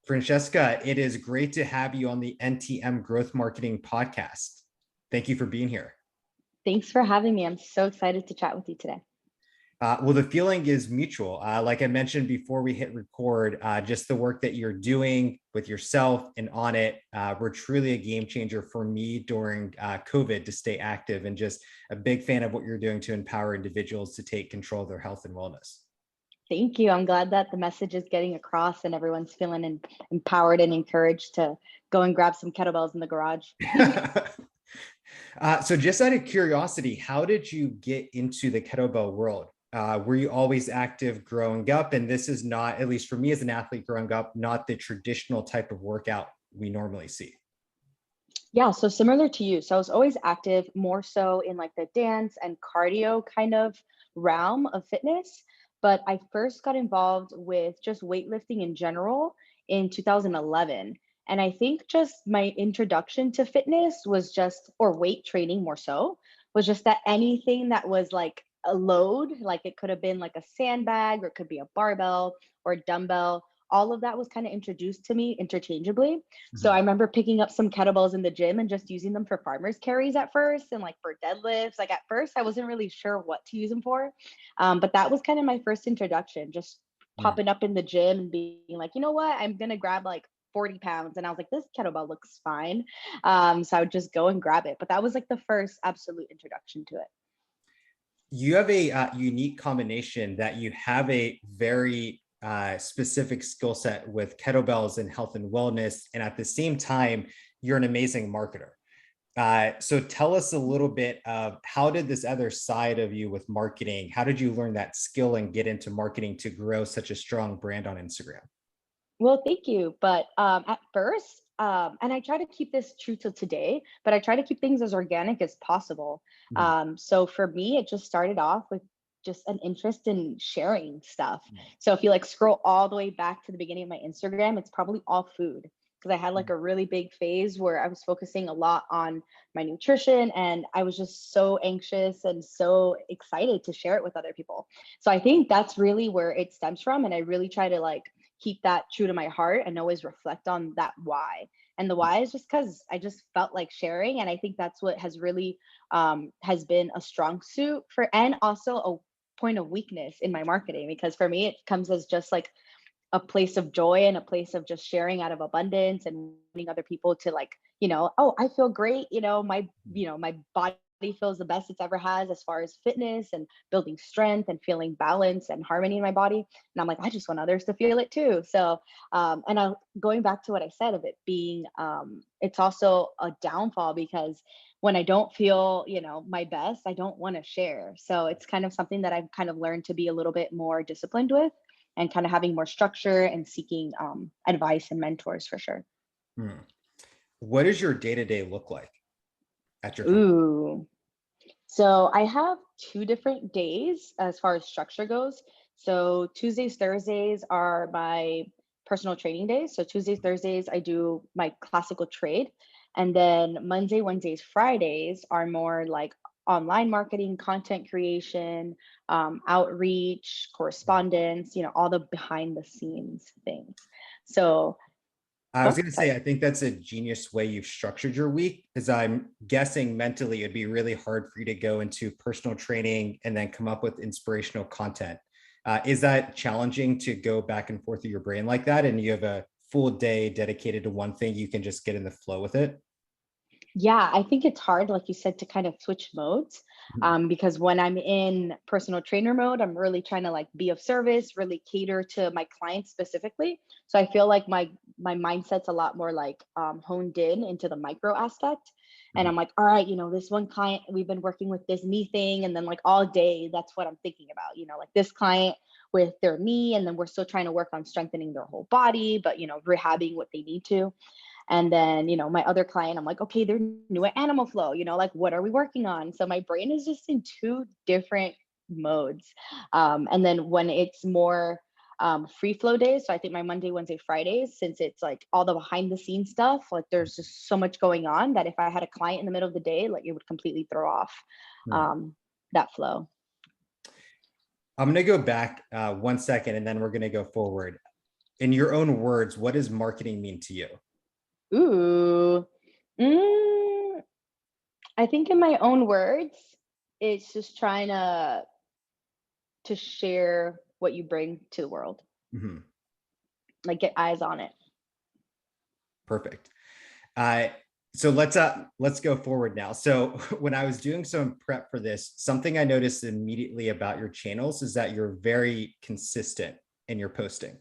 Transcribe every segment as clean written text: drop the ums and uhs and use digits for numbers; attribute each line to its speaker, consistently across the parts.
Speaker 1: Francheska, it is great to have you on the NTM Growth Marketing Podcast. Thank you for being here.
Speaker 2: Thanks for having me. I'm so excited to chat with you today.
Speaker 1: Well, the feeling is mutual. Like I mentioned before we hit record, just the work that you're doing with yourself and on it were truly a game changer for me during COVID to stay active, and just a big fan of what you're doing to empower individuals to take control of their health and wellness.
Speaker 2: Thank you. I'm glad that the message is getting across and everyone's feeling empowered and encouraged to go and grab some kettlebells in the garage.
Speaker 1: So just out of curiosity, how did you get into the kettlebell world? Were you always active growing up? And this is not, at least for me as an athlete growing up, not the traditional type of workout we normally see.
Speaker 2: Yeah, so similar to you. So I was always active, more so in like the dance and cardio kind of realm of fitness. But I first got involved with just weightlifting in general in 2011. And I think just my introduction to fitness was just, or weight training more so, was just that anything that was like a load, like it could have been like a sandbag or it could be a barbell or a dumbbell. All of that was kind of introduced to me interchangeably. So I remember picking up some kettlebells in the gym and just using them for farmers carries at first and like for deadlifts. Like at first, I wasn't really sure what to use them for. But that was kind of my first introduction, just popping up in the gym and being like, you know what, I'm going to grab like 40 pounds. And I was like, this kettlebell looks fine. So I would just go and grab it. But that was like the first absolute introduction to it.
Speaker 1: You have a unique combination that you have a very specific skill set with kettlebells and health and wellness. And at the same time, you're an amazing marketer. So tell us a little bit of how did this other side of you with marketing, how did you learn that skill and get into marketing to grow such a strong brand on Instagram?
Speaker 2: Well, thank you. But at first, and I try to keep this true to today, but I try to keep things as organic as possible. So for me, it just started off with just an interest in sharing stuff. So if you like scroll all the way back to the beginning of my Instagram, it's probably all food because I had like a really big phase where I was focusing a lot on my nutrition and I was just so anxious and so excited to share it with other people. So I think that's really where it stems from. And I really try to like keep that true to my heart and always reflect on that why. And the why is just because I just felt like sharing. And I think that's what has really has been a strong suit for, and also a point of weakness in my marketing, because for me, it comes as just like a place of joy and a place of just sharing out of abundance and wanting other people to like, oh, I feel great. My body feels the best it's ever has as far as fitness and building strength and feeling balance and harmony in my body. And I'm like, I just want others to feel it too. So, going back to what I said of it being, it's also a downfall because when I don't feel, my best, I don't want to share. So it's kind of something that I've kind of learned to be a little bit more disciplined with and kind of having more structure and seeking advice and mentors for sure.
Speaker 1: What does your day-to-day look like at your company?
Speaker 2: Ooh. So I have 2 different days as far as structure goes. So Tuesdays, Thursdays are my personal training days. So Tuesdays, Thursdays, I do my classical trade. And then Monday, Wednesdays, Fridays are more like online marketing, content creation, outreach, correspondence, all the behind the scenes things. So,
Speaker 1: I was going to say,
Speaker 2: sorry.
Speaker 1: I think that's a genius way you've structured your week, because I'm guessing mentally it'd be really hard for you to go into personal training and then come up with inspirational content. Is that challenging to go back and forth through your brain like that? And you have a full day dedicated to one thing, you can just get in the flow with it?
Speaker 2: Yeah, I think it's hard, like you said, to kind of switch modes because when I'm in personal trainer mode, I'm really trying to like be of service, really cater to my clients specifically. So I feel like my mindset's a lot more like honed in into the micro aspect. And I'm like, all right, this one client, we've been working with this knee thing. And then like all day, that's what I'm thinking about, like this client with their knee. And then we're still trying to work on strengthening their whole body, but, rehabbing what they need to. And then, my other client, I'm like, okay, they're new at Animal Flow, like, what are we working on? So my brain is just in 2 different modes. And then when it's more free flow days, so I think my Monday, Wednesday, Fridays, since it's like all the behind the scenes stuff, like there's just so much going on that if I had a client in the middle of the day, like it would completely throw off that flow.
Speaker 1: I'm going to go back 1 second and then we're going to go forward. in your own words, what does marketing mean to you?
Speaker 2: Ooh. Mm, I think in my own words, it's just trying to share what you bring to the world,
Speaker 1: Mhm.
Speaker 2: like get eyes on it.
Speaker 1: Perfect. Uh, so let's go forward now. So when I was doing some prep for this, something I noticed immediately about your channels is that you're very consistent in your posting.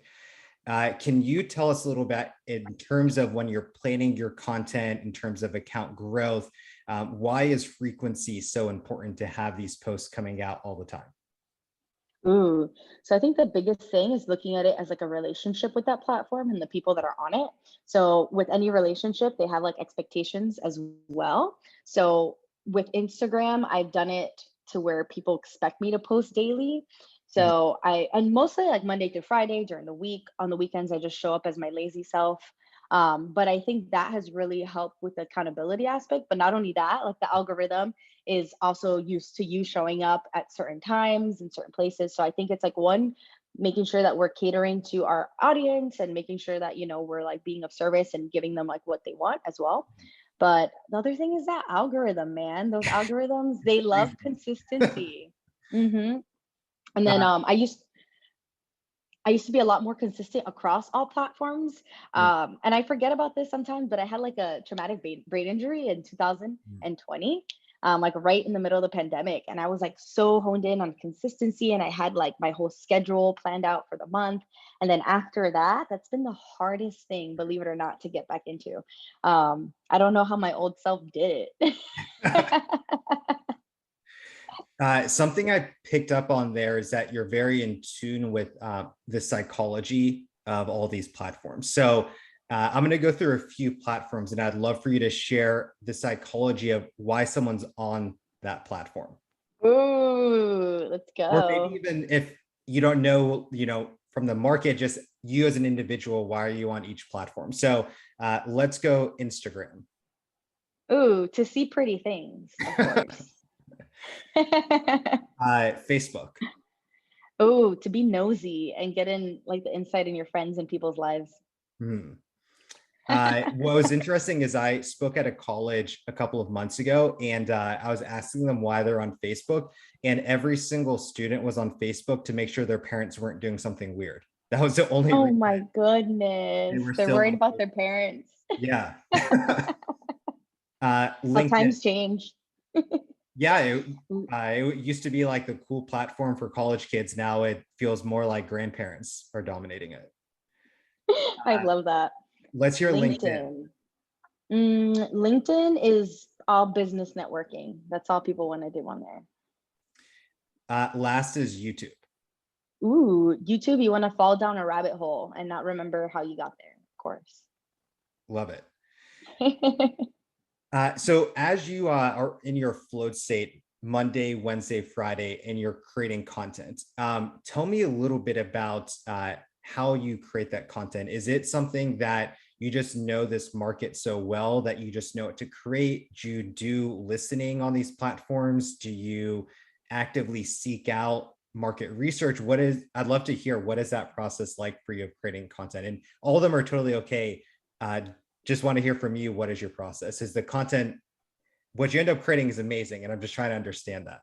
Speaker 1: Can you tell us a little bit in terms of when you're planning your content, in terms of account growth, why is frequency so important to have these posts coming out all the time?
Speaker 2: Ooh, so I think the biggest thing is looking at it as like a relationship with that platform and the people that are on it. So with any relationship, they have like expectations as well. So with Instagram, I've done it to where people expect me to post daily.
Speaker 1: Mhm.
Speaker 2: So and mostly like Monday through Friday during the week. On the weekends, I just show up as my lazy self. But I think that has really helped with the accountability aspect. But not only that, like the algorithm is also used to you showing up at certain times in certain places. So I think it's like one, making sure that we're catering to our audience and making sure that, we're like being of service and giving them like what they want as well. But the other thing is that algorithm, man, those algorithms,
Speaker 1: It's
Speaker 2: they love
Speaker 1: crazy.
Speaker 2: consistency. hmm And then
Speaker 1: Uh,
Speaker 2: I used to be a lot more consistent across all platforms.
Speaker 1: mm,
Speaker 2: And I forget about this sometimes, but I had like a traumatic brain injury in
Speaker 1: mm.
Speaker 2: 2020, like right in the middle of the pandemic. And I was like so honed in on consistency and I had like my whole schedule planned out for the month. And then after that, that's been the hardest thing, believe it or not, to get back into. I don't know how my old self did it.
Speaker 1: Something I picked up on there is that you're very in tune with the psychology of all these platforms. So I'm going to go through a few platforms and I'd love for you to share the psychology of why someone's on that platform.
Speaker 2: Ooh, let's
Speaker 1: Or maybe
Speaker 2: go.
Speaker 1: even if you don't know, from the market, just you as an individual, why are you on each platform? So let's go Instagram.
Speaker 2: Ooh, to see pretty things, of course.
Speaker 1: Facebook.
Speaker 2: Oh, to be nosy and get in like the insight in your friends and people's lives.
Speaker 1: Hmm. What was interesting is I spoke at a college a couple of months ago, and I was asking them why they're on Facebook, and every single student was on Facebook to make sure their parents weren't doing something weird. That was the only
Speaker 2: Oh
Speaker 1: reason
Speaker 2: my
Speaker 1: they
Speaker 2: goodness.
Speaker 1: were
Speaker 2: They're
Speaker 1: still
Speaker 2: worried
Speaker 1: on
Speaker 2: about
Speaker 1: Facebook.
Speaker 2: their parents.
Speaker 1: Yeah.
Speaker 2: How
Speaker 1: LinkedIn.
Speaker 2: times change.
Speaker 1: Yeah, it used to be like the cool platform for college kids. Now it feels more like grandparents are dominating it.
Speaker 2: I
Speaker 1: Uh,
Speaker 2: love that.
Speaker 1: let's hear LinkedIn.
Speaker 2: LinkedIn. LinkedIn is all business networking. That's all people want to do on there.
Speaker 1: Last is YouTube.
Speaker 2: Ooh, YouTube, you want to fall down a rabbit hole and not remember how you got there, of course.
Speaker 1: Love it. So as you are in your float state Monday, Wednesday, Friday, and you're creating content, tell me a little bit about how you create that content. Is it something that you just know this market so well that you just know what to create? Do you do listening on these platforms? Do you actively seek out market research? I'd love to hear, what is that process like for you of creating content? And all of them are totally okay. Uh, just want to hear from you. What is your process? Is the content, what you end up creating is amazing, and I'm just trying to understand that.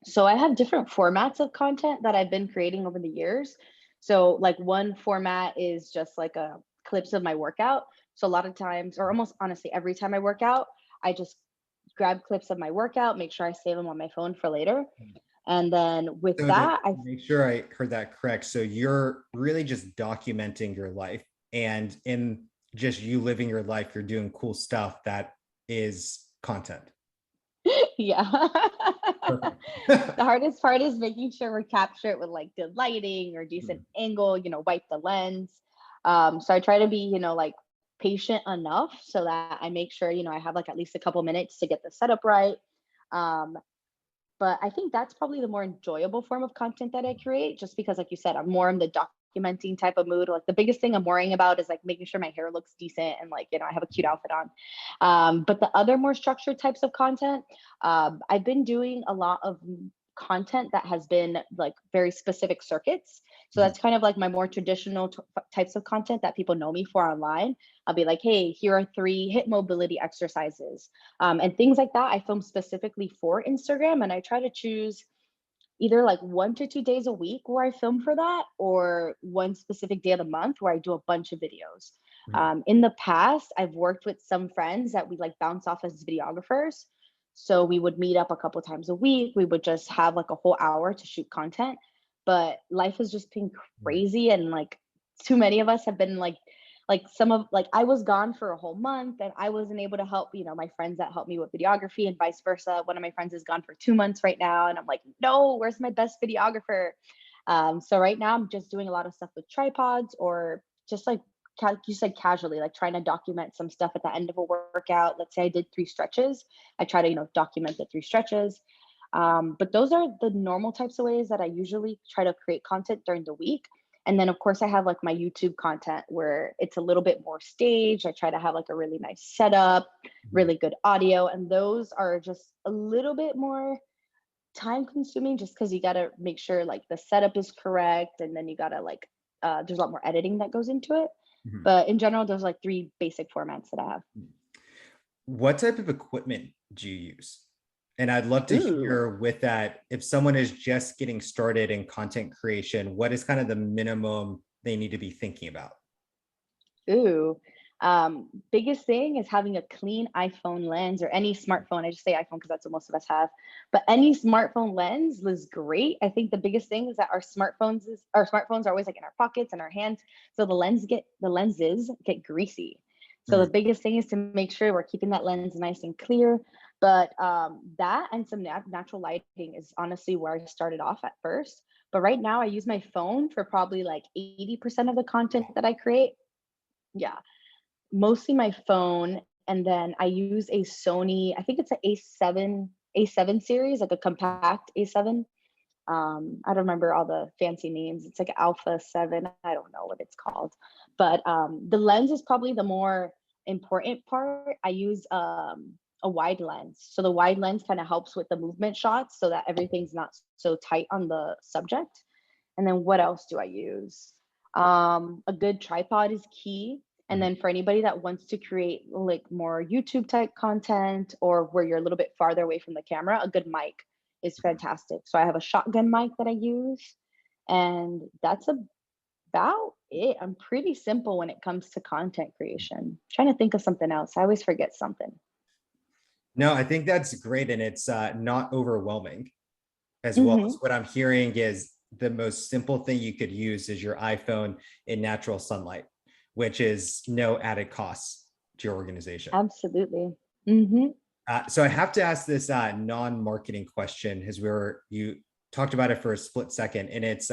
Speaker 2: So I have different formats of content that I've been creating over the years. So like one format is just like a clips of my workout. So a lot of times, or almost honestly every time I work out, I just grab clips of my workout, make sure I save them on my phone for later. And then with
Speaker 1: So to
Speaker 2: that, I
Speaker 1: make sure I heard that correct, so you're really just documenting your life, and in just you living your life, you're doing cool stuff that is content.
Speaker 2: yeah.
Speaker 1: Perfect.
Speaker 2: The hardest part is making sure we capture it with like good lighting or decent
Speaker 1: Mhm.
Speaker 2: angle, wipe the lens. So I try to be, like patient enough so that I make sure, I have like at least a couple minutes to get the setup right. Um, but I think that's probably the more enjoyable form of content that I create, just because, like you said, I'm more in the documenting type of mood. Like the biggest thing I'm worrying about is like making sure my hair looks decent and like, I have a cute outfit on. But the other more structured types of content, I've been doing a lot of content that has been like very specific circuits. So that's kind of like my more traditional types of content that people know me for online. I'll be like, hey, here are 3 hip mobility exercises, and things like that. I film specifically for Instagram, and I try to choose either like 1 to 2 days a week where I film for that, or one specific day of the month where I do a bunch of videos.
Speaker 1: Mhm.
Speaker 2: In the past, I've worked with some friends that we like bounce off as videographers. So we would meet up a couple times a week. We would just have like a whole hour to shoot content. But life has just been crazy, and like too many of us have been like some of like I was gone for a whole month and I wasn't able to help, my friends that helped me with videography, and vice versa. One of my friends is gone for 2 months right now, and I'm like, no, where's my best videographer? So right now I'm just doing a lot of stuff with tripods, or just like you said, casually, like trying to document some stuff at the end of a workout. Let's say I did 3 stretches. I try to, document the 3 stretches. But those are the normal types of ways that I usually try to create content during the week. And then of course I have like my YouTube content where it's a little bit more staged. I try to have like a really nice setup,
Speaker 1: Mhm.
Speaker 2: really good audio. And those are just a little bit more time consuming, just because you got to make sure like the setup is correct. And then you got to like, there's a lot more editing that goes into it.
Speaker 1: Mhm.
Speaker 2: But in general, those are like 3 basic formats that I have.
Speaker 1: What type of equipment do you use? And I'd love to
Speaker 2: Ooh.
Speaker 1: hear with that, if someone is just getting started in content creation, what is kind of the minimum they need to be thinking about?
Speaker 2: Ooh. Biggest thing is having a clean iPhone lens, or any smartphone. I just say iPhone because that's what most of us have. But any smartphone lens is great. I think the biggest thing is that our smartphones are always like in our pockets and our hands. So the lenses get greasy. So
Speaker 1: Mm.
Speaker 2: the biggest thing is to make sure we're keeping that lens nice and clear. But that and some natural lighting is honestly where I started off at first. But right now I use my phone for probably like 80% of the content that I create. Yeah, mostly my phone, and then I use a Sony, I think it's an A7 series, like a compact A7. I don't remember all the fancy names. It's like Alpha 7. I don't know what it's called. But the lens is probably the more important part. I use a wide lens. So the wide lens kind of helps with the movement shots so that everything's not so tight on the subject. And then what else do I use? A good tripod is key. And
Speaker 1: Mhm.
Speaker 2: then for anybody that wants to create like more YouTube type content, or where you're a little bit farther away from the camera, a good mic is fantastic. So I have a shotgun mic that I use, and that's about it. I'm pretty simple when it comes to content creation. Trying to think of something else. I always forget something.
Speaker 1: No, I think that's great. And it's not overwhelming as well.
Speaker 2: Hmm.
Speaker 1: So what I'm hearing is the most simple thing you could use is your iPhone in natural sunlight, which is no added costs to your organization.
Speaker 2: Absolutely. Hmm.
Speaker 1: So I have to ask this non-marketing question, as you talked about it for a split second, and it's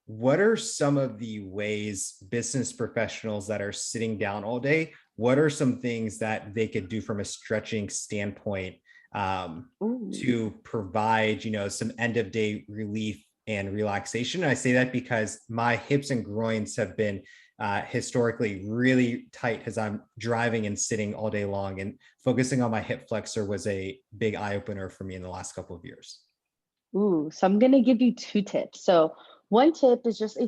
Speaker 1: what are some of the ways business professionals that are sitting down all day, what are some things that they could do from a stretching standpoint,
Speaker 2: Ooh.
Speaker 1: to provide, some end of day relief and relaxation? And I say that because my hips and groins have been historically really tight as I'm driving and sitting all day long. And focusing on my hip flexor was a big eye opener for me in the last couple of years.
Speaker 2: Ooh, so I'm gonna give you 2 tips. So one tip is just,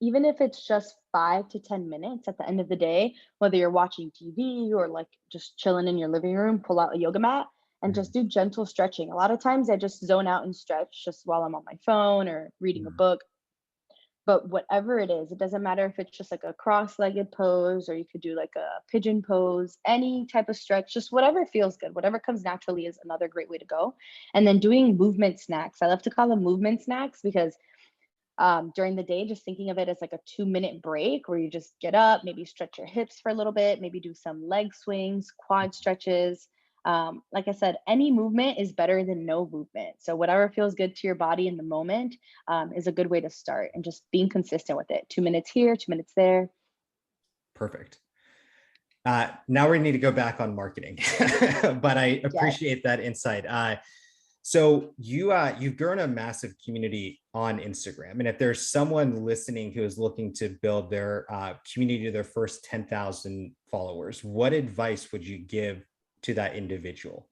Speaker 2: even if it's just 5 to 10 minutes at the end of the day, whether you're watching TV or like just chilling in your living room, pull out a yoga mat and just do gentle stretching. A lot of times I just zone out and stretch just while I'm on my phone or reading a
Speaker 1: Mhm.
Speaker 2: book. But whatever it is, it doesn't matter if it's just like a cross-legged pose, or you could do like a pigeon pose, any type of stretch, just whatever feels good, whatever comes naturally is another great way to go. And then doing movement snacks. I love to call them movement snacks because during the day, just thinking of it as like a 2-minute break where you just get up, maybe stretch your hips for a little bit, maybe do some leg swings, quad stretches. Like I said, any movement is better than no movement. So whatever feels good to your body in the moment is a good way to start, and just being consistent with it. 2 minutes here, 2 minutes there.
Speaker 1: Perfect. Now we need to go back on marketing, but I
Speaker 2: Yes.
Speaker 1: appreciate that insight. So you've grown a massive community on Instagram, and if there's someone listening who is looking to build their community to their first 10,000 followers, what advice would you give to that individual?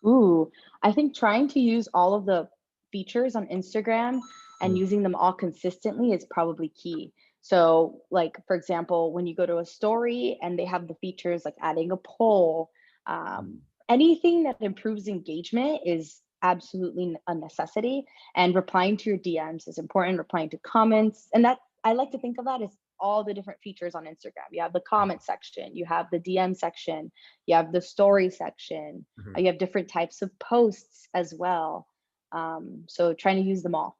Speaker 2: Ooh, I think trying to use all of the features on Instagram and using them all consistently is probably key. So, like, for example, when you go to a story and they have the features like adding a poll, anything that improves engagement is absolutely a necessity. And replying to your DMs is important, replying to comments. And that I like to think of that as all the different features on Instagram. You have the comment section, you have the DM section, you have the story section,
Speaker 1: Mhm.
Speaker 2: you have different types of posts as well. So trying to use them all.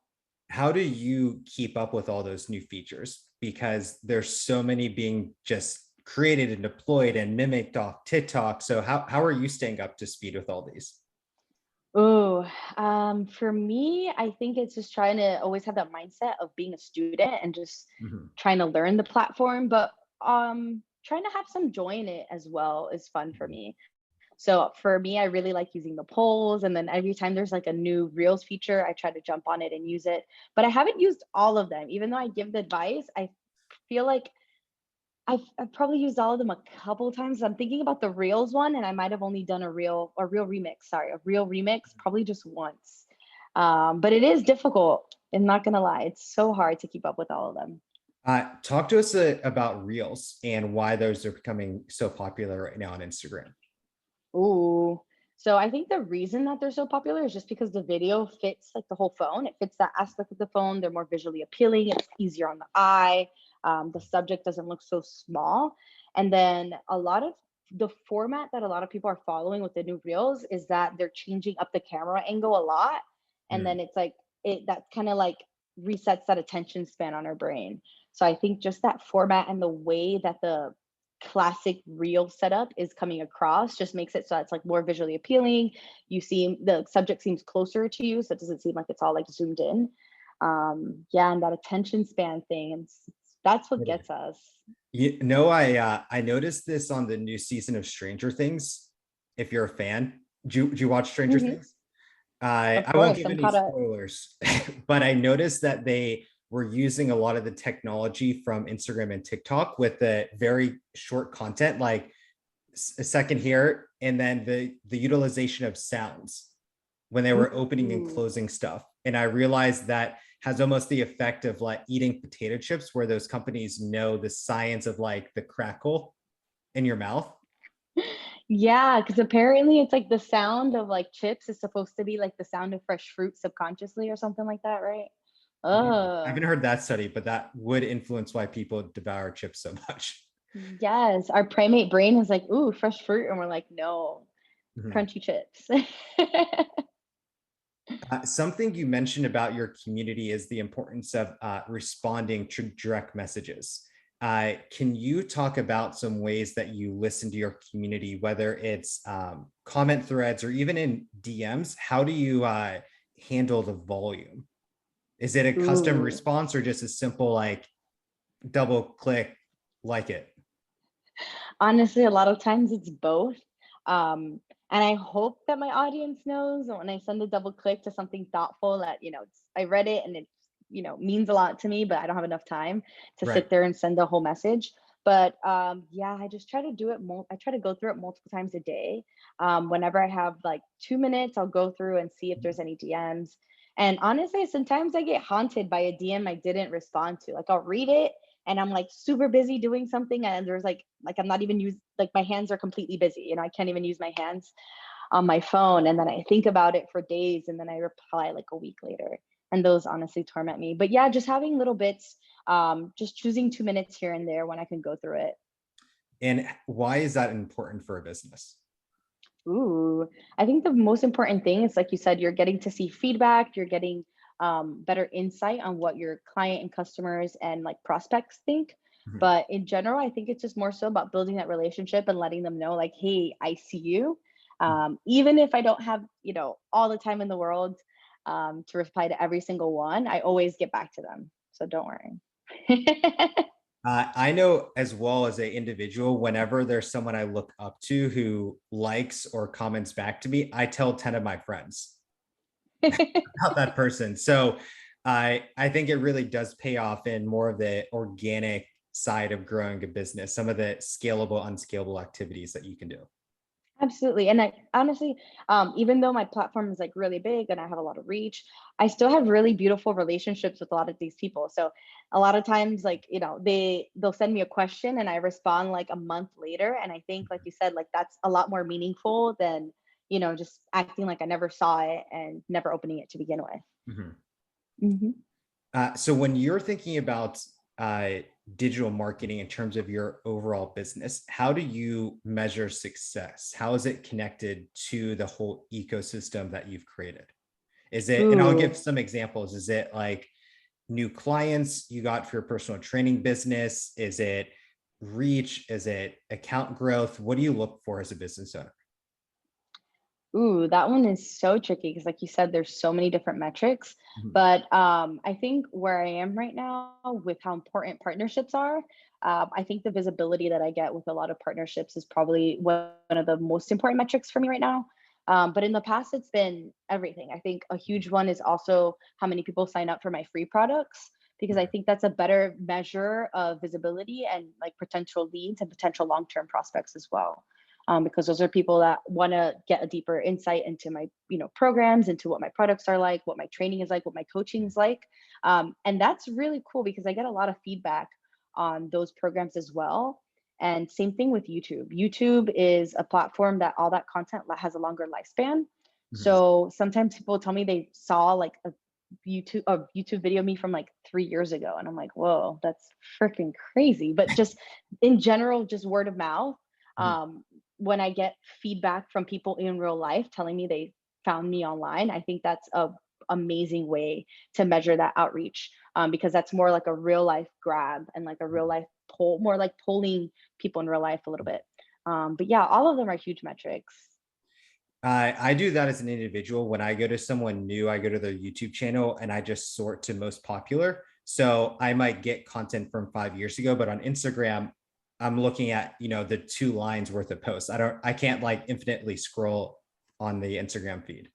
Speaker 1: How do you keep up with all those new features? Because there's so many being just created and deployed and mimicked off TikTok. So how are you staying up to speed with all these?
Speaker 2: Oh, for me, I think it's just trying to always have that mindset of being a student and just
Speaker 1: Mhm.
Speaker 2: trying to learn the platform, but trying to have some joy in it as well is fun for
Speaker 1: Mhm.
Speaker 2: me. So for me, I really like using the polls, and then every time there's like a new Reels feature, I try to jump on it and use it. But I haven't used all of them. Even though I give the advice, I feel like I've probably used all of them a couple times. I'm thinking about the Reels one, and I might have only done a Reel remix. Sorry, a Reel remix probably just once. But it is difficult. I'm not gonna lie, it's so hard to keep up with all of them.
Speaker 1: Talk to us about Reels and why those are becoming so popular right now on Instagram.
Speaker 2: Ooh. So I think the reason that they're so popular is just because the video fits like the whole phone. It fits that aspect of the phone. They're more visually appealing. It's easier on the eye. The subject doesn't look so small. And then a lot of the format that a lot of people are following with the new reels is that they're changing up the camera angle a lot. And
Speaker 1: Mm.
Speaker 2: then it's like that kind of like resets that attention span on our brain. So I think just that format and the way that the classic reel setup is coming across just makes it so it's like more visually appealing. You see the subject seems closer to you, so it doesn't seem like it's all like zoomed in. Yeah, and that attention span thing, and that's what
Speaker 1: Totally.
Speaker 2: gets us.
Speaker 1: I noticed this on the new season of Stranger Things. If you're a fan, do you watch Stranger
Speaker 2: Hmm.
Speaker 1: Things?
Speaker 2: Of
Speaker 1: I won't
Speaker 2: course,
Speaker 1: give
Speaker 2: I'm
Speaker 1: any
Speaker 2: caught up.
Speaker 1: spoilers, but I noticed that they were using a lot of the technology from Instagram and TikTok with the very short content, like a second here, and then the utilization of sounds when they were opening and
Speaker 2: Ooh.
Speaker 1: closing stuff. And I realized that has almost the effect of like eating potato chips, where those companies know the science of like the crackle in your mouth.
Speaker 2: Yeah, because apparently it's like the sound of like chips is supposed to be like the sound of fresh fruit subconsciously or something like that, right?
Speaker 1: Maybe. I
Speaker 2: Oh,
Speaker 1: haven't heard that study, but that would influence why people devour chips so much.
Speaker 2: yes. Our primate brain is like, ooh, fresh fruit. And we're like, no,
Speaker 1: Mhm.
Speaker 2: crunchy chips.
Speaker 1: Something you mentioned about your community is the importance of responding to direct messages. Can you talk about some ways that you listen to your community, whether it's comment threads or even in DMs? How do you handle the volume? Is it a custom
Speaker 2: Ooh,
Speaker 1: response or just a simple like double click, like it?
Speaker 2: honestly, a lot of times it's both. And I hope that my audience knows that when I send a double click to something thoughtful that, I read it and it, means a lot to me, but I don't have enough time to
Speaker 1: Right.
Speaker 2: sit there and send the whole message. But yeah, I just try to do it. I try to go through it multiple times a day. Whenever I have like 2 minutes, I'll go through and see if there's any DMs. And honestly, sometimes I get haunted by a DM I didn't respond to. Like I'll read it and I'm like super busy doing something and there's like I'm not even like my hands are completely busy. I can't even use my hands on my phone and then I think about it for days and then I reply like a week later. And those honestly torment me. But yeah, just having little bits, just choosing 2 minutes here and there when I can go through it.
Speaker 1: And why is that important for a business?
Speaker 2: Ooh, I think the most important thing is, like you said, you're getting to see feedback, you're getting better insight on what your client and customers and like prospects think.
Speaker 1: Mhm.
Speaker 2: But in general, I think it's just more so about building that relationship and letting them know, like, hey, I see you. Even if I don't have, all the time in the world to reply to every single one, I always get back to them. So don't worry.
Speaker 1: I know as well as an individual, whenever there's someone I look up to who likes or comments back to me, I tell 10 of my friends about that person. So I think it really does pay off in more of the organic side of growing a business, some of the scalable, unscalable activities that you can do.
Speaker 2: Absolutely. And I honestly, even though my platform is like really big and I have a lot of reach, I still have really beautiful relationships with a lot of these people. So a lot of times, like, they'll send me a question and I respond like a month later. And I think, like you said, like that's a lot more meaningful than, just acting like I never saw it and never opening it to begin with.
Speaker 1: Mhm.
Speaker 2: Hmm.
Speaker 1: So when you're thinking about uh, digital marketing in terms of your overall business, how do you measure success? How is it connected to the whole ecosystem that you've created? Is it, and I'll give
Speaker 2: Ooh.
Speaker 1: some examples. Is it like new clients you got for your personal training business? Is it reach? Is it account growth? What do you look for as a business owner?
Speaker 2: Ooh, that one is so tricky because, like you said, there's so many different metrics.
Speaker 1: Mhm.
Speaker 2: But I think where I am right now with how important partnerships are, I think the visibility that I get with a lot of partnerships is probably one of the most important metrics for me right now. But in the past, it's been everything. I think a huge one is also how many people sign up for my free products, because I think that's a better measure of visibility and like potential leads and potential long-term prospects as well, because those are people that want to get a deeper insight into my programs, into what my products are like, what my training is like, what my coaching is like. And that's really cool because I get a lot of feedback on those programs as well. And same thing with YouTube is a platform that all that content has a longer lifespan.
Speaker 1: Mhm.
Speaker 2: So sometimes people tell me they saw like a YouTube video of me from like 3 years ago, and I'm like, whoa, that's freaking crazy. But just in general, just word of mouth,
Speaker 1: Mhm.
Speaker 2: um, when I get feedback from people in real life telling me they found me online, I think that's a amazing way to measure that outreach, because that's more like a real life grab and like a real life pull, more like pulling people in real life a little bit. But yeah, all of them are huge metrics.
Speaker 1: I do that as an individual. When I go to someone new, I go to their YouTube channel and I just sort to most popular. So I might get content from 5 years ago, but on Instagram, I'm looking at, the 2 lines worth of posts. I can't like infinitely scroll on the Instagram feed.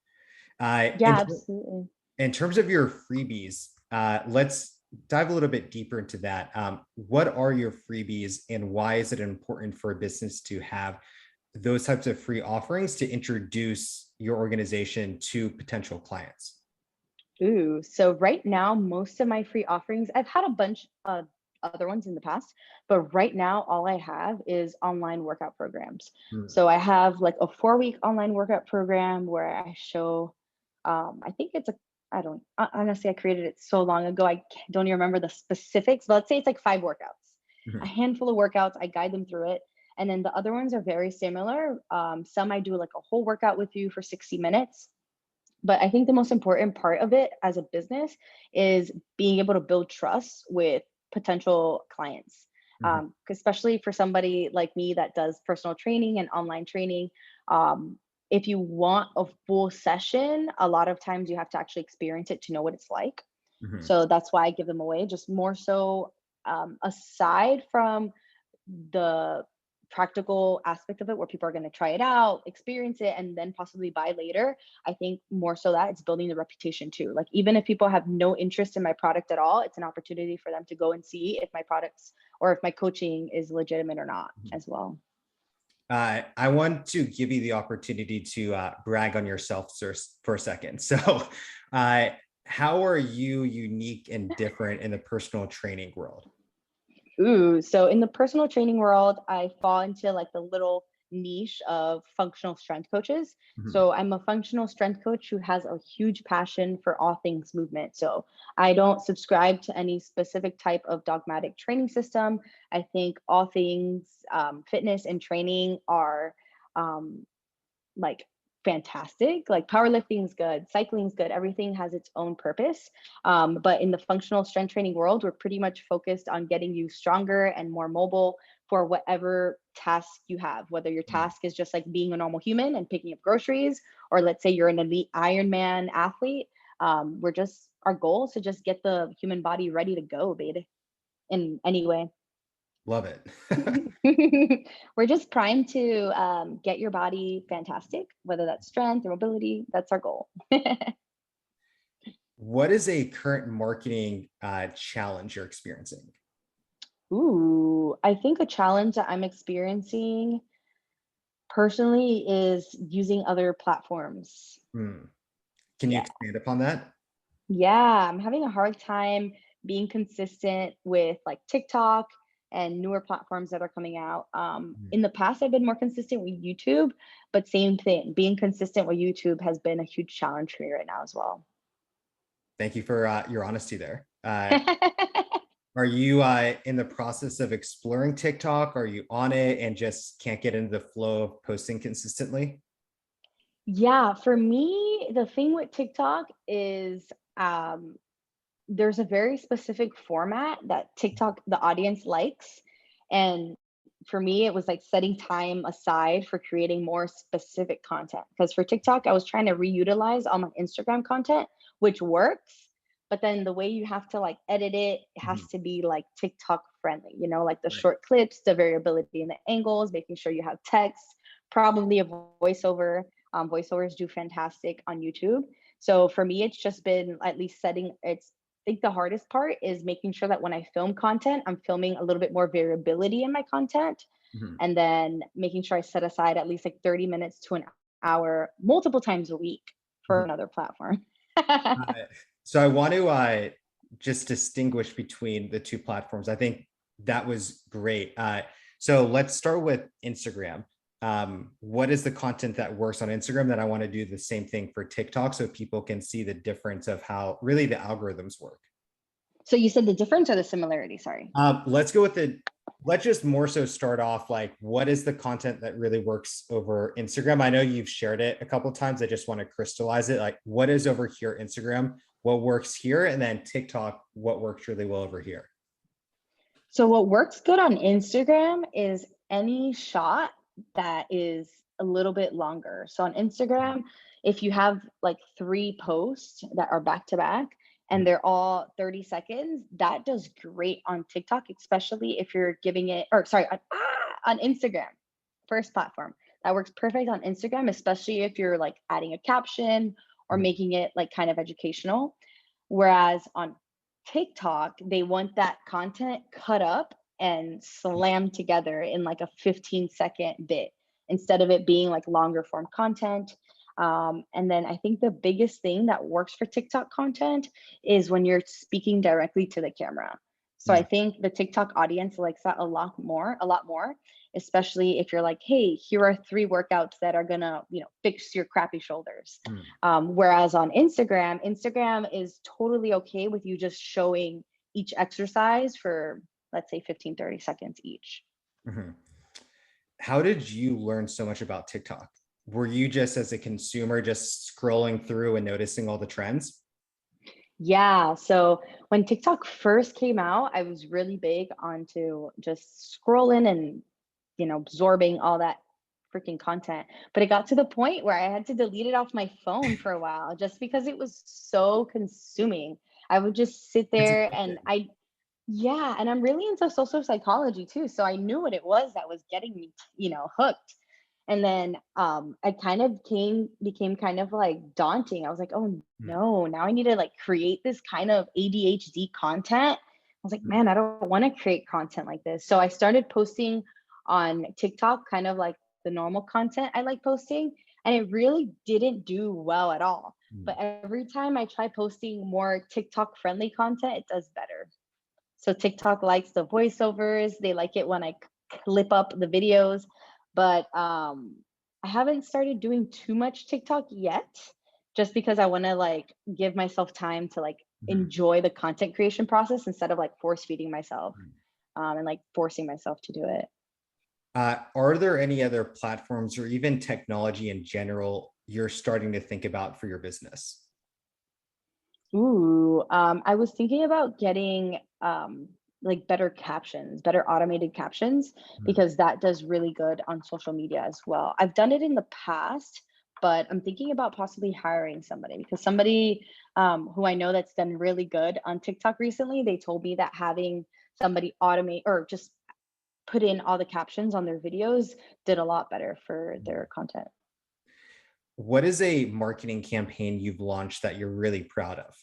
Speaker 1: Uh, in,
Speaker 2: Yeah, absolutely.
Speaker 1: in terms of your freebies, let's dive a little bit deeper into that. What are your freebies and why is it important for a business to have those types of free offerings to introduce your organization to potential clients?
Speaker 2: Ooh, so right now, most of my free offerings, I've had a bunch of other ones in the past, but right now, all I have is online workout programs.
Speaker 1: Hmm.
Speaker 2: So I have like a 4-week online workout program where I show, I think it's a, I don't, honestly, I created it so long ago, don't even remember the specifics, but let's say it's like 5 workouts, a
Speaker 1: Mhm.
Speaker 2: handful of workouts, I guide them through it. And then the other ones are very similar. Some I do like a whole workout with you for 60 minutes. But I think the most important part of it as a business is being able to build trust with potential clients.
Speaker 1: Mhm.
Speaker 2: Especially for somebody like me that does personal training and online training. Um, if you want a full session, a lot of times you have to actually experience it to know what it's like.
Speaker 1: Mhm.
Speaker 2: So that's why I give them away, just more so, aside from the practical aspect of it where people are going to try it out, experience it, and then possibly buy later. I think more so that it's building the reputation too. Like, even if people have no interest in my product at all, it's an opportunity for them to go and see if my products or if my coaching is legitimate or not
Speaker 1: Mhm.
Speaker 2: as well.
Speaker 1: I want to give you the opportunity to brag on yourself, sir, for a second. So, uh, how are you unique and different in the personal training world?
Speaker 2: Ooh, so in the personal training world, I fall into like the little niche of functional strength coaches.
Speaker 1: Mhm.
Speaker 2: So I'm a functional strength coach who has a huge passion for all things movement. So I don't subscribe to any specific type of dogmatic training system. I think all things fitness and training are um, like fantastic. Like, powerlifting is good, cycling is good, everything has its own purpose. But in the functional strength training world, we're pretty much focused on getting you stronger and more mobile for whatever task you have, whether your
Speaker 1: Mhm.
Speaker 2: task is just like being a normal human and picking up groceries, or let's say you're an elite Ironman athlete. We're just, our goal is to just get the human body ready to go, baby, in any way.
Speaker 1: Love it.
Speaker 2: We're just primed to get your body fantastic, whether that's strength or mobility. That's our goal.
Speaker 1: What is a current marketing challenge you're experiencing?
Speaker 2: Ooh, I think a challenge that I'm experiencing personally is using other platforms.
Speaker 1: Hmm. Can you
Speaker 2: Yeah.
Speaker 1: expand upon that?
Speaker 2: Yeah, I'm having a hard time being consistent with like TikTok and newer platforms that are coming out.
Speaker 1: Hmm.
Speaker 2: In the past, I've been more consistent with YouTube, but same thing, being consistent with YouTube has been a huge challenge for me right now as well.
Speaker 1: Thank you for your honesty there. Are you in the process of exploring TikTok? Are you on it and just can't get into the flow of posting consistently?
Speaker 2: Yeah, for me, the thing with TikTok is um, there's a very specific format that TikTok, the audience likes. And for me, it was like setting time aside for creating more specific content. Because for TikTok, I was trying to reutilize all my Instagram content, which works. But then the way you have to like edit it, it has
Speaker 1: Mhm.
Speaker 2: to be like TikTok friendly, you know, like the
Speaker 1: Right.
Speaker 2: short clips, the variability in the angles, making sure you have text, probably a voiceover. Voiceovers do fantastic on YouTube. So for me, it's just been at least setting it's think the hardest part is making sure that when I film content, I'm filming a little bit more variability in my content,
Speaker 1: Mhm.
Speaker 2: and then making sure I set aside at least like 30 minutes to an hour multiple times a week for
Speaker 1: Mhm.
Speaker 2: another platform.
Speaker 1: Uh, so I want to just distinguish between the two platforms. I think that was great. So let's start with Instagram. What is the content that works on Instagram that I want to do the same thing for TikTok so people can see the difference of how really the algorithms work?
Speaker 2: So you said the difference or the similarity? Sorry.
Speaker 1: Let's go with let's just more so start off like, what is the content that really works over Instagram? I know you've shared it a couple of times. I just want to crystallize it. Like, what is over here, Instagram? What works here? And then TikTok, what works really well over here?
Speaker 2: So what works good on Instagram is any shot that is a little bit longer. So on Instagram, if you have like 3 posts that are back to back and they're all 30 seconds, that does great on TikTok, especially if you're giving it, or sorry, on Instagram, first platform. That works perfect on Instagram, especially if you're like adding a caption or
Speaker 1: Mhm.
Speaker 2: making it like kind of educational. Whereas on TikTok, they want that content cut up and slammed together in like a 15-second bit instead of it being like longer form content. And then I think the biggest thing that works for TikTok content is when you're speaking directly to the camera. So I
Speaker 1: Mhm.
Speaker 2: think the TikTok audience likes that a lot more, especially if you're like, hey, here are 3 workouts that are gonna, fix your crappy shoulders.
Speaker 1: Mhm.
Speaker 2: Whereas on Instagram, Instagram is totally okay with you just showing each exercise for, let's say, 15, 30 seconds each.
Speaker 1: Mhm. How did you learn so much about TikTok? Were you just as a consumer just scrolling through and noticing all the trends?
Speaker 2: Yeah. So when TikTok first came out, I was really big onto just scrolling and, absorbing all that freaking content. But it got to the point where I had to delete it off my phone for a while just because it was so consuming. I would just sit
Speaker 1: It's
Speaker 2: there and
Speaker 1: addictive.
Speaker 2: yeah, and I'm really into social psychology too. So I knew what it was that was getting me, hooked. And then I kind of became kind of like daunting. I was like, oh
Speaker 1: Mhm.
Speaker 2: no, now I need to like create this kind of ADHD content. I was like,
Speaker 1: Mhm.
Speaker 2: man, I don't want to create content like this. So I started posting on TikTok, kind of like the normal content I like posting, and it really didn't do well at all.
Speaker 1: Mhm.
Speaker 2: But every time I try posting more TikTok friendly content, it does better. So TikTok likes the voiceovers. They like it when I clip up the videos, but I haven't started doing too much TikTok yet, just because I want to like give myself time to like
Speaker 1: Mhm.
Speaker 2: enjoy the content creation process instead of like force feeding myself
Speaker 1: Mhm.
Speaker 2: and like forcing myself to do it.
Speaker 1: Are there any other platforms or even technology in general you're starting to think about for your business?
Speaker 2: Ooh, I was thinking about getting like better captions, better automated captions,
Speaker 1: Mhm.
Speaker 2: because that does really good on social media as well. I've done it in the past, but I'm thinking about possibly hiring somebody because somebody who I know that's done really good on TikTok recently, they told me that having somebody automate or just put in all the captions on their videos did a lot better for their content.
Speaker 1: What is a marketing campaign you've launched that you're really proud of?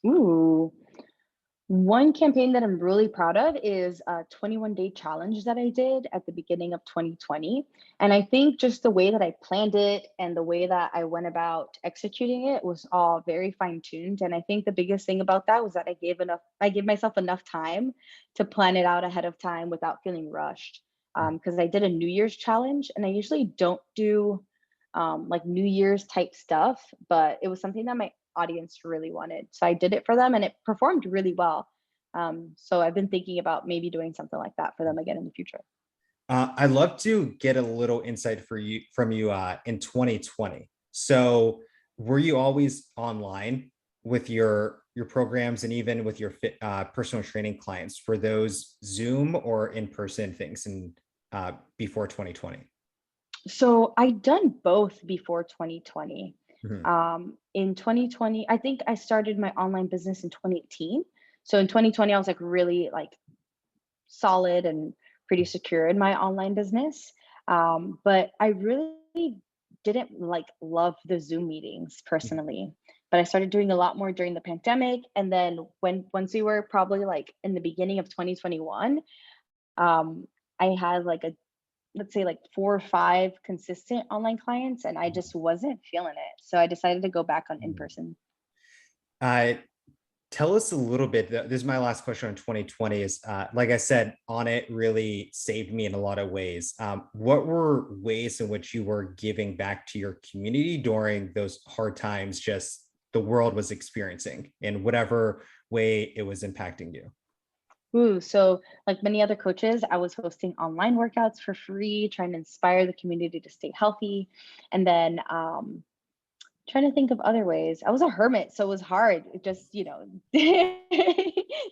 Speaker 2: Ooh. One campaign that I'm really proud of is a 21-day challenge that I did at the beginning of 2020. And I think just the way that I planned it and the way that I went about executing it was all very fine-tuned. And I think the biggest thing about that was that I gave myself enough time to plan it out ahead of time without feeling rushed. Because I did a New Year's challenge and I usually don't do like New Year's type stuff, but it was something that my audience really wanted. So I did it for them and it performed really well. So I've been thinking about maybe doing something like that for them again in the future.
Speaker 1: I'd love to get a little insight from you in 2020. So, were you always online with your programs and even with your personal training clients? For those Zoom or in person things and before 2020?
Speaker 2: So I'd done both before 2020.
Speaker 1: Mhm.
Speaker 2: In 2020, I think I started my online business in 2018. So in 2020, I was like really like solid and pretty secure in my online business. But I really didn't like love the Zoom meetings personally. But I started doing a lot more during the pandemic. And then once we were probably like in the beginning of 2021, um, I had like a let's say like 4 or 5 consistent online clients and I just wasn't feeling it. So I decided to go back on in person.
Speaker 1: Uh, Tell us a little bit. This is my last question on 2020. Is like I said, on it really saved me in a lot of ways. What were ways in which you were giving back to your community during those hard times? Just the world was experiencing in whatever way it was impacting you.
Speaker 2: Ooh, so like many other coaches, I was hosting online workouts for free, trying to inspire the community to stay healthy. And then trying to think of other ways. I was a hermit, so it was hard. It just,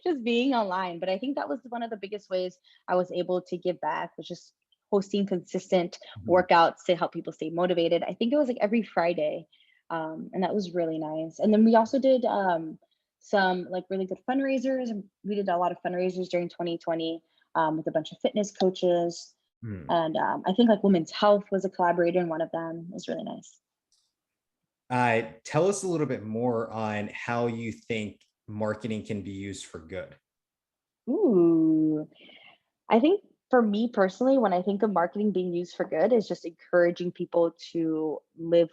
Speaker 2: just being online. But I think that was one of the biggest ways I was able to give back was just hosting consistent
Speaker 1: Mhm.
Speaker 2: workouts to help people stay motivated. I think it was like every Friday. And that was really nice. And then we also did some like really good fundraisers. And we did a lot of fundraisers during 2020 with a bunch of fitness coaches.
Speaker 1: Hmm.
Speaker 2: And I think like women's health was a collaborator in one of them. It was really nice.
Speaker 1: Tell us a little bit more on how you think marketing can be used for good.
Speaker 2: Ooh, I think for me personally, when I think of marketing being used for good, is just encouraging people to live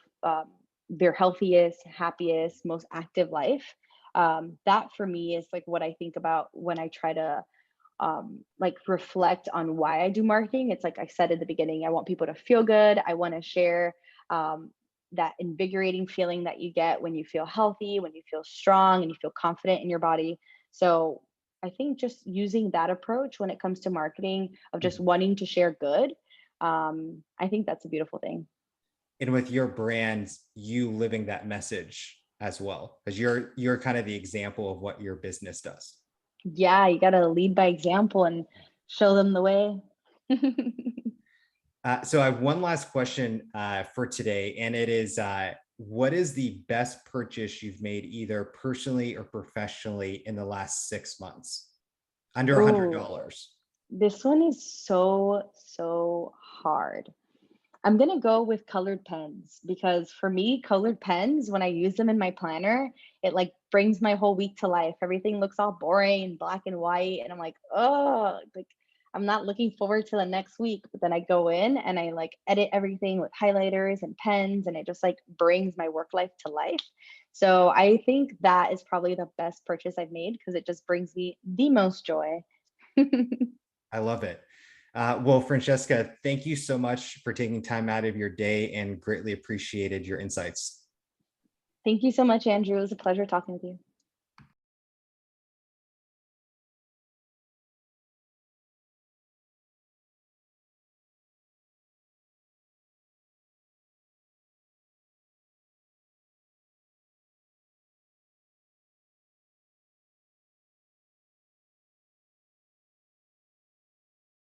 Speaker 2: their healthiest, happiest, most active life. That for me is like what I think about when I try to like reflect on why I do marketing. It's like I said at the beginning, I want people to feel good. I want to share um, that invigorating feeling that you get when you feel healthy, when you feel strong, and you feel confident in your body. So I think just using that approach when it comes to marketing of just wanting to share good, I think that's a beautiful thing.
Speaker 1: And with your brand, you living that message as well, because you're kind of the example of what your business does.
Speaker 2: Yeah, you got to lead by example and show them the way.
Speaker 1: So I have one last question for today, and it is, what is the best purchase you've made either personally or professionally in the last 6 months? Under a hundred
Speaker 2: Oh,
Speaker 1: dollars.
Speaker 2: this one is so hard. I'm gonna go with colored pens because for me, colored pens, when I use them in my planner, it like brings my whole week to life. Everything looks all boring and black and white, and I'm like, oh, like I'm not looking forward to the next week. But then I go in and I like edit everything with highlighters and pens, and it just like brings my work life to life. So I think that is probably the best purchase I've made because it just brings me the most joy.
Speaker 1: I love it. Well, Francesca, thank you so much for taking time out of your day and greatly appreciated your insights.
Speaker 2: Thank you so much, Andrew. It was a pleasure talking with you.